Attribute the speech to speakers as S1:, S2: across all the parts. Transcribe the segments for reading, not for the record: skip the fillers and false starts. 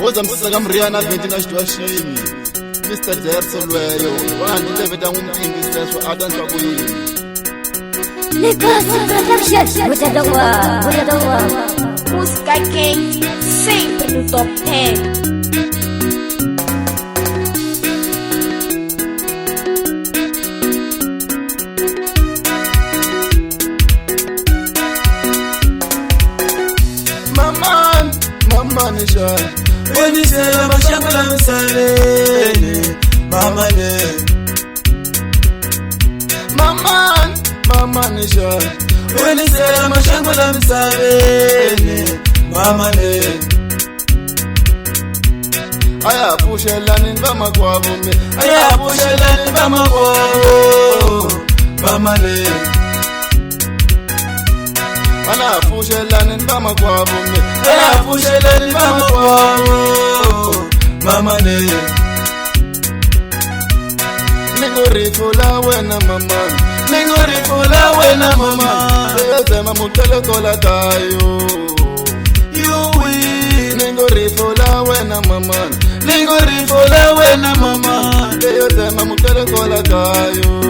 S1: Oza msaka mriana 20 situation. Mr. Derson Lweyo, wanti leveta ngumtimbi seswa adanjwa kuyini.
S2: Legacy Production, Butadogwa.
S3: Música quente, sempre no top 10.
S1: Mama nisha
S4: Wenisela mashangula msaleni Mama ne
S1: Mama nisha
S4: Wenisela mashangula msaleni Mama ne
S1: Ayapushelani ngama kwabo me
S4: Ayapushelani ngama kwabo Mama ne
S1: Ayapushelani ngama kwabo me
S4: Ayapushelani ngama kwabo Mama ne
S1: Ningorifula wena mama
S4: Ningorifula wena mama
S1: Seyazema mutele kola tayo Ningorifula wena mama
S4: Ningorifula wena mama
S1: Seyazema mutele kola tayo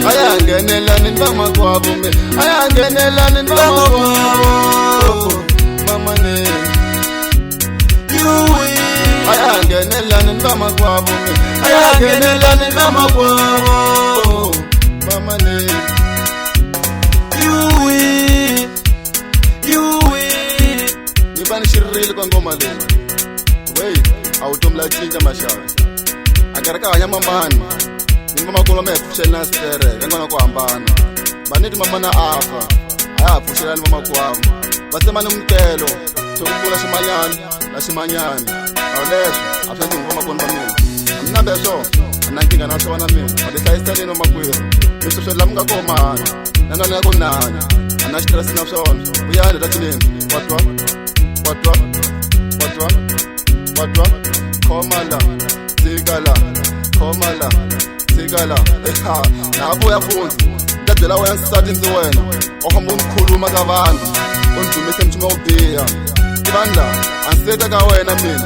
S1: Ayangenelani ngama kwabo me Ayangenelani ngama kwabo Mama ne Ayangenelani ngama kwabo me
S4: Ayangenelani ngama kwabo
S1: Mama ne Nibani shirile kwa ngoma le Wait, automla chinja mashawa Agaraka wanyama mani Mama kula mephushela stere ngana kuhambana banithi mama na afa ayaphushela mama kwami basemana umkelo sokukula shimanyani la shimanyani awulesho aphethe ngoma kona bamina amnambe sho anankinga naso wana mina badesayisitani noma kwiro misosho lamka komana nanale yakonanya anashitra sina shona uyale lathini watwa komala zikala komala Sigala, nabo yafunza ndadela wena sathi wena ohamba umkhuluma kabantu ondumise emthuma ubiya ibandla ansetha ka wena mina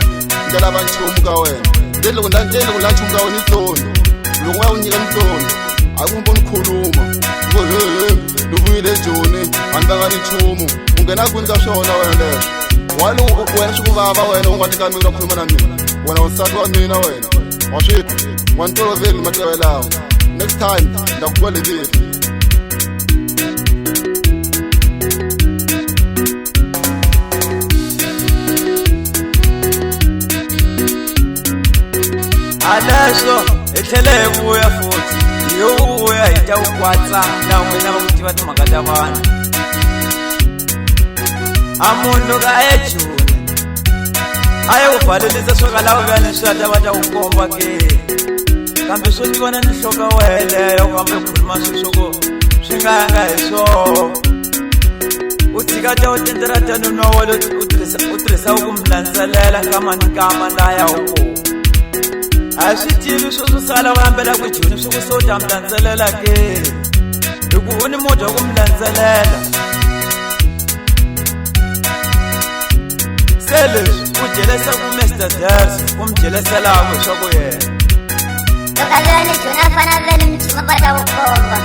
S1: ngela bantshumu ka wena ndedle kundantshumu ka wena ithondo lokhu unyika imthondo akumbe umkhuluma lubuyile ejoni anibangani ithumu ungena kwini kashona wena lesho walo wena shukubaba wena ungathi kamina ukhuluma na mina wena usathi wa mina wena washithu Wantolo veli matewe lao Next time, ndakubali vipi
S4: Alasho, etele uya futhi Uya ita ukwatsa Na umena bakuthi batu makadabana Amundu ka echune Aye uvalelisa soka lawo vyane shata bata ukomba ke Kambe swo tivona ni hloka weleyo kambe khuluma sweswo swinganga hi swo uthikata utendera tano nowelo utirhisa ukumlandzelela kama ni kama laya uko a swi tivi swo sala u yambela ku joni swo ku ta mlandzelela ke loko u ni moja ku mlandzelela sele u jelesa ku Mr. Ders ku mjelesela ku swo ku yena
S2: Tokalani tunafana veni mchuma bata ukomba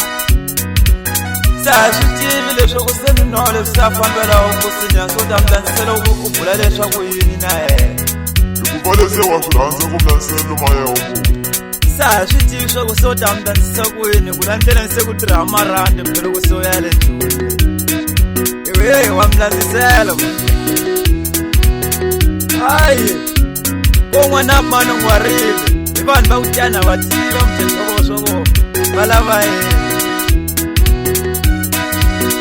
S4: Sashu tivi leswo ku seni nole safambela ukusini soda mlandzelo ukubhula leswa ku yini na yena
S5: Ukubaleze wakuranza kumlanselo maya uku
S4: Sashu tivi swo ku soda mlandzisa ku yini kulandela sekutirha amarande mbele ku soya le joni Ewe wa mlandzisela Hayi Kongwana mano ngwarile Vanhu va utyana va tiva mthethoko valava yena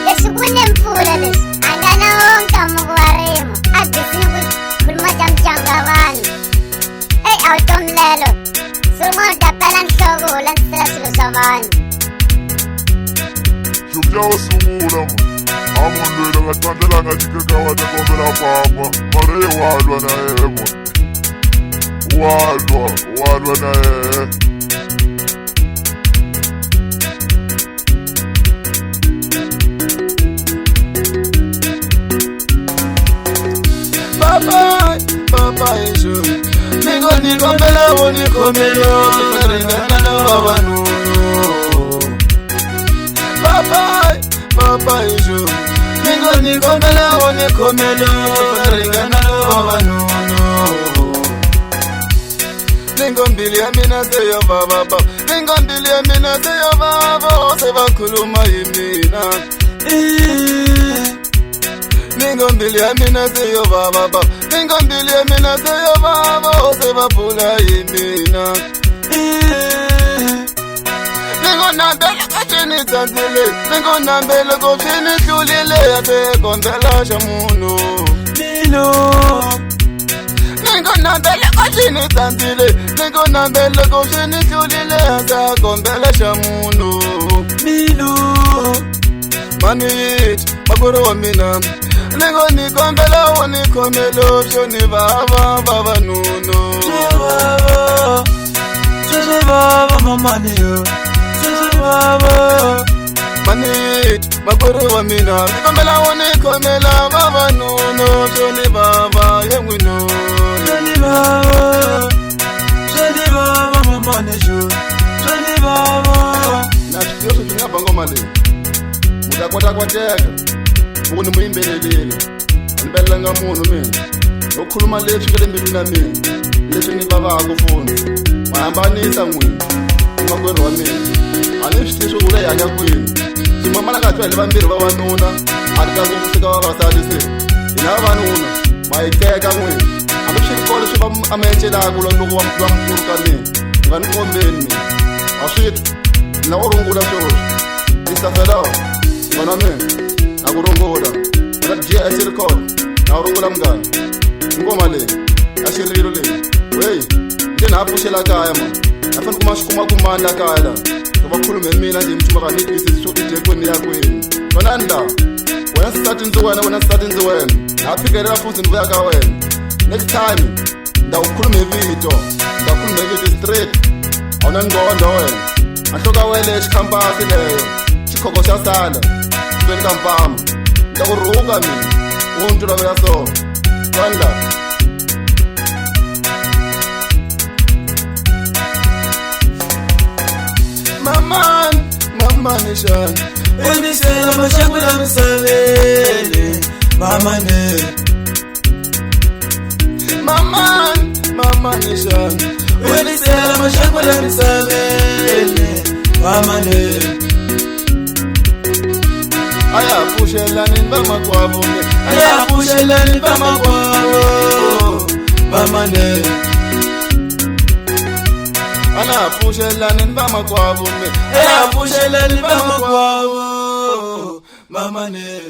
S2: Leswi ku ne mpfula leswi a nga na wonke muku wa rima a byisini ku khuluma ta mdyanga vanhu a wu tomlelo swin'wana u ta pela nhloko u landzisela swilo swa vanhu
S5: Jumya sungula ma Amundu ila nga twandelanga chikeka wata kombela papa Mare walwa na emo Walwa na
S1: Papa isho Niko mbela uniko melo Ringana na wabanu Papa isho Niko mbela uniko melo Ringana na wabanu Ningo mbili ya mina seyo baba Ningo mbili ya mina seyo baba Seba kuluma yimina Ningo mbili ya mina seyo baba Ningo mbili ya mina seyo baba Seba pula yimina Ningo nambele kachini tanzile Ningo nambele kachini tulile Ate kombela shamuno Ningo nambele kachini tanzile Ningo nambele kachini tulile Ate kombela shamuno Mani yit, magoro wa mina Ningo nikombela wa nikomelo Shoni baba nuno
S4: Sisi baba mama niyo Sisi baba
S1: Mani yit, magoro wa mina Nikombela wa nikomela baba nuno Shoni baba yengwino
S4: Shoni baba mama niyo Shoni baba
S1: Na tukiyosu tunyaba ngoma le Mudakwateka Uni muimbelelele Anibela nga munu mina Nokhuluma lethu kele mbili na mina Lethu ni baba akufuna Mahambanisa mwini Umakwenu wa mina Anishtisho ule yanya kwini Simamana katwele bambiri bawanuna Atikazo kusika wabasadise Ina banuna Maikeka mwini Amishikole shuba amenchela akula Nuku wa mkuru kani Ngani kombeni Ashitu Na urungula shoro Isafedao Ngana mimi Nakurungula Ngana jia record Nakurungula mgani Ngoma le Ashiriro le Wey Ndena hapushela kaya ma Nafani kumashukuma kumanda kaya la Nobakulume mina nje mchuma kanipisi Shoki tekweni ya kweni Wananda Wena sisati nzi wena Napikerela fuzi nvuya ka wena Next time Ndakulume vito Ndakulume vito straight Auna ngondo wena Anhloka wele chikampasi leyo Chikoko shasala Kweni kampama Ndakuruka mina Untula vela so Wanda Mama nishan
S4: Emisela mashangula msalele Mama ne
S1: Mama nishan
S4: Emisela mashangula msalele Mama ne
S1: Aya pushela nibama kwabo
S4: Aya pushela nibama kwabo Mama ne
S1: Ana pushela nibama kwabo
S4: Aya pushela nibama kwabo Mama ne